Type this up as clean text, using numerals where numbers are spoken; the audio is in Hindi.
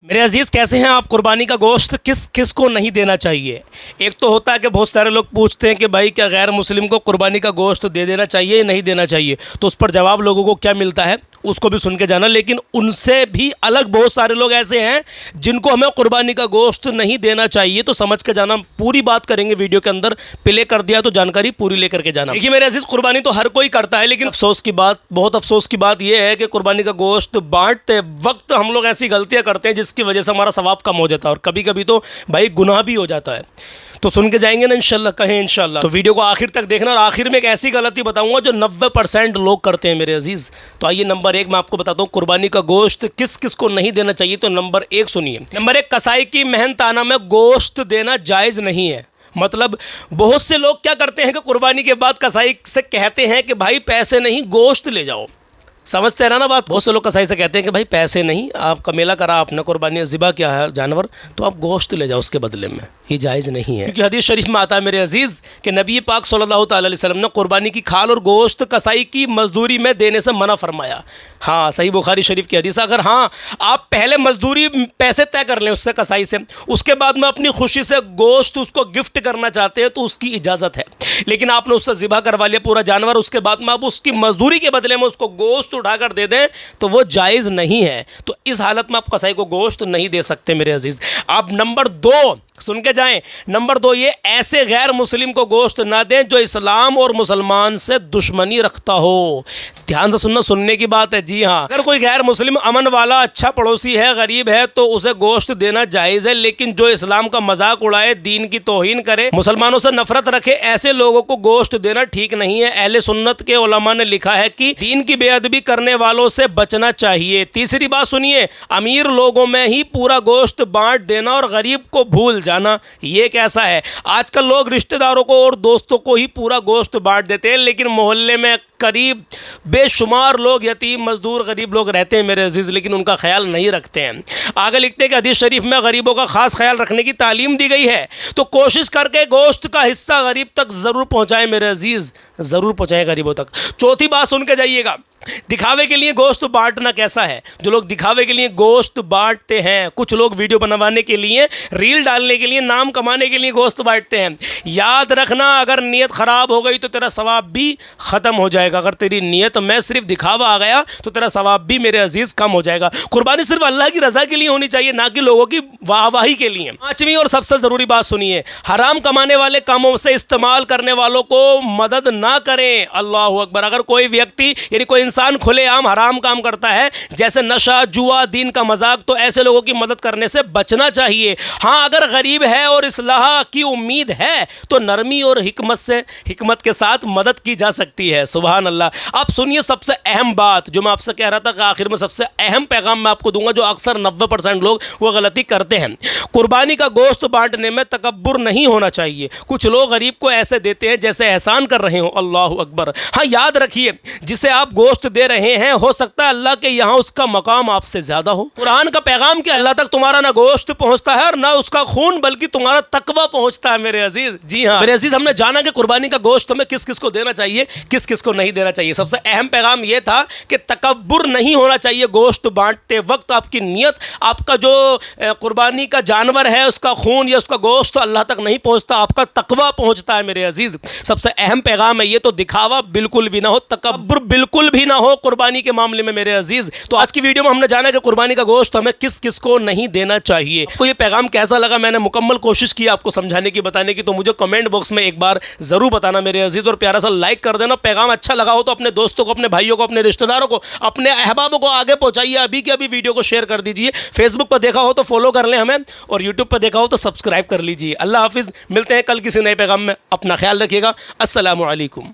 मेरे अजीज़, कैसे हैं आप? कुर्बानी का गोश्त किस किस को नहीं देना चाहिए। एक तो होता है कि बहुत सारे लोग पूछते हैं कि भाई क्या गैर मुस्लिम को कुर्बानी का गोश्त दे देना चाहिए या नहीं देना चाहिए, तो उस पर जवाब लोगों को क्या मिलता है उसको भी सुन के जाना। लेकिन उनसे भी अलग बहुत सारे लोग ऐसे हैं जिनको हमें कुर्बानी का गोश्त नहीं देना चाहिए, तो समझ के जाना। पूरी बात करेंगे वीडियो के अंदर, प्ले कर दिया तो जानकारी पूरी लेकर के जाना। देखिए मेरे अजीज़, कुर्बानी तो हर कोई करता है, लेकिन अफसोस की बात, बहुत अफसोस की बात यह है कि कुर्बानी का गोश्त बांटते वक्त हम लोग ऐसी गलतियां करते हैं जिसकी वजह से हमारा सवाब कम हो जाता है और कभी कभी तो भाई गुनाह भी हो जाता है। तो सुन के जाएंगे ना इंशाल्लाह, कहें इंशाल्लाह। तो वीडियो को आखिर तक देखना और आखिर में एक ऐसी गलती बताऊंगा जो 90% लोग करते हैं मेरे अजीज़। तो आइए नंबर 1 मैं आपको बताता हूँ कुर्बानी का गोश्त किस किस को नहीं देना चाहिए। तो नंबर 1 सुनिए। नंबर 1, कसाई की मेहनताना में गोश्त देना जायज़ नहीं है। मतलब बहुत से लोग क्या करते हैं कि कुर्बानी के बाद कसाई से कहते हैं कि भाई पैसे नहीं, गोश्त ले जाओ। समझते हैं ना बात? बहुत से लोग कसाई से कहते हैं कि भाई पैसे नहीं, आपका मेला करा आपने, कुर्बानी ज़िबा क्या है जानवर, तो आप गोश्त ले जाओ उसके बदले में। ये जायज़ नहीं है, क्योंकि हदीस शरीफ में आता है मेरे अजीज़ कि नबी पाक सल्लल्लाहु अलैहि वसल्लम ने कुर्बानी की खाल और गोश्त कसाई की मजदूरी में देने से मना फरमाया। हाँ, सही बुखारी शरीफ की हदीस। अगर हाँ आप पहले मजदूरी पैसे तय कर लें उससे, कसाई से, उसके बाद में अपनी खुशी से गोश्त उसको गिफ्ट करना चाहते हैं तो उसकी इजाज़त है। लेकिन आपने उससे ज़िबा करवा लिया पूरा जानवर, उसके बाद में आप उसकी मजदूरी के बदले में उसको गोश्त उठाकर दे दें तो वो जायज़ नहीं है। तो इस हालत में आप कसाई को गोश्त नहीं दे सकते मेरे अजीज़। आप नंबर 2 सुन के जाएं। नंबर 2, ये ऐसे गैर मुस्लिम को गोश्त ना दें जो इस्लाम और मुसलमान से दुश्मनी रखता हो। ध्यान से सुनना, सुनने की बात है। जी हाँ, अगर कोई गैर मुस्लिम अमन वाला अच्छा पड़ोसी है, गरीब है, तो उसे गोश्त देना जायज़ है। लेकिन जो इस्लाम का मजाक उड़ाए, दीन की तौहीन करे, मुसलमानों से नफरत रखे, ऐसे लोगों को गोश्त देना ठीक नहीं है। अहले सुन्नत के उलमा ने लिखा है कि दीन की बेअदबी करने वालों से बचना चाहिए। तीसरी बात सुनिए, अमीर लोगों में ही पूरा गोश्त बांट देना और गरीब को भूल जाना, ये कैसा है? आजकल लोग रिश्तेदारों को और दोस्तों को ही पूरा गोश्त बांट देते हैं, लेकिन मोहल्ले में करीब बेशुमार लोग यतीम, मजदूर, गरीब लोग रहते हैं मेरे अजीज़, लेकिन उनका ख्याल नहीं रखते हैं। आगे लिखते हैं कि हदीस शरीफ में गरीबों का खास ख्याल रखने की तालीम दी गई है, तो कोशिश करके गोश्त का हिस्सा गरीब तक ज़रूर पहुँचाएं मेरे अजीज़, ज़रूर पहुँचाएं गरीबों तक। चौथी बात सुन के जाइएगा, दिखावे के लिए गोश्त बांटना कैसा है। जो लोग दिखावे के लिए गोश्त बांटते हैं, कुछ लोग वीडियो बनवाने के लिए, रील डालने के लिए, नाम कमाने के लिए गोश्त बांटते हैं। याद रखना, अगर नीयत ख़राब हो गई तो तेरा सवाब भी ख़त्म हो जाएगा। अगर तेरी नीयत में सिर्फ दिखावा आ गया तो तेरा सवाब भी मेरे अजीज़ कम हो जाएगा। कुर्बानी सिर्फ अल्लाह की रज़ा के लिए होनी चाहिए, ना कि लोगों की वाहवाही के लिए। 5वीं और सबसे ज़रूरी बात सुनिए, हराम कमाने वाले कामों से इस्तेमाल करने वालों को मदद ना करें। अल्लाह अकबर। अगर कोई व्यक्ति यानी कोई इंसान खुलेआम हराम काम करता है, जैसे नशा, जुआ, दीन का मजाक, तो ऐसे लोगों की मदद करने से बचना चाहिए। हाँ, अगर गरीब है और इस्लाह की उम्मीद है तो नरमी और हिकमत के साथ मदद की जा सकती है। सुभान अल्लाह। अब सुनिए सबसे अहम बात जो मैं आपसे कह रहा था कि आखिर में सबसे अहम पैगाम मैं आपको दूंगा, जो अक्सर 90% लोग वो गलती करते हैं। कुर्बानी का गोश्त बांटने में तकब्बुर नहीं होना चाहिए। कुछ लोग गरीब को ऐसे देते हैं जैसे एहसान कर रहे हो। अल्लाह अकबर। हाँ, याद रखिए, जिसे आप गोश्त दे रहे हैं हो सकता है अल्लाह के यहाँ उसका मकाम आपसे ज्यादा हो। कुरान का पैगाम कि अल्लाह तक तुम्हारा ना गोश्त पहुंचता है और ना उसका खून, बल्कि तुम्हारा तकवा पहुंचता है मेरे अजीज। जी हाँ मेरे अजीज, हमने जाना कि कुर्बानी का गोश्त हमें किस किस को देना चाहिए, किस किस को नहीं देना चाहिए। सबसे अहम पैगाम यह था कि तकब्बुर नहीं होना चाहिए गोश्त बांटते वक्त। आपकी नीयत, आपका जो कुर्बानी का जानवर है उसका खून या उसका गोश्त तो अल्लाह तक नहीं पहुंचता, आपका तकवा पहुंचता है मेरे अजीज। सबसे अहम पैगाम है ये। तो दिखावा बिल्कुल भी ना हो, तकब्बुर बिल्कुल भी ना हो कुर्बानी के मामले में मेरे अजीज। तो आज की वीडियो में हमने जाना कि कुर्बानी का गोश्त हमें किस किस को नहीं देना चाहिए। आपको ये पैगाम कैसा लगा? मैंने मुकम्मल कोशिश की आपको समझाने की, बताने की, तो मुझे कमेंट बॉक्स में एक बार जरूर बताना मेरे अजीज, और प्यारा सा लाइक कर देना। पैगाम अच्छा लगा हो तो अपने दोस्तों को, अपने भाइयों को, अपने रिश्तेदारों को, अपने अहबाबों को आगे पहुंचाइए। अभी के अभी वीडियो को शेयर कर दीजिए। फेसबुक पर देखा हो तो फॉलो कर लें हमें, और यूट्यूब पर देखा हो तो सब्सक्राइब कर लीजिए। अल्लाह हाफिज। मिलते हैं कल किसी नए पैगाम में। अपना ख्याल रखिएगा। अस्सलामु अलैकुम।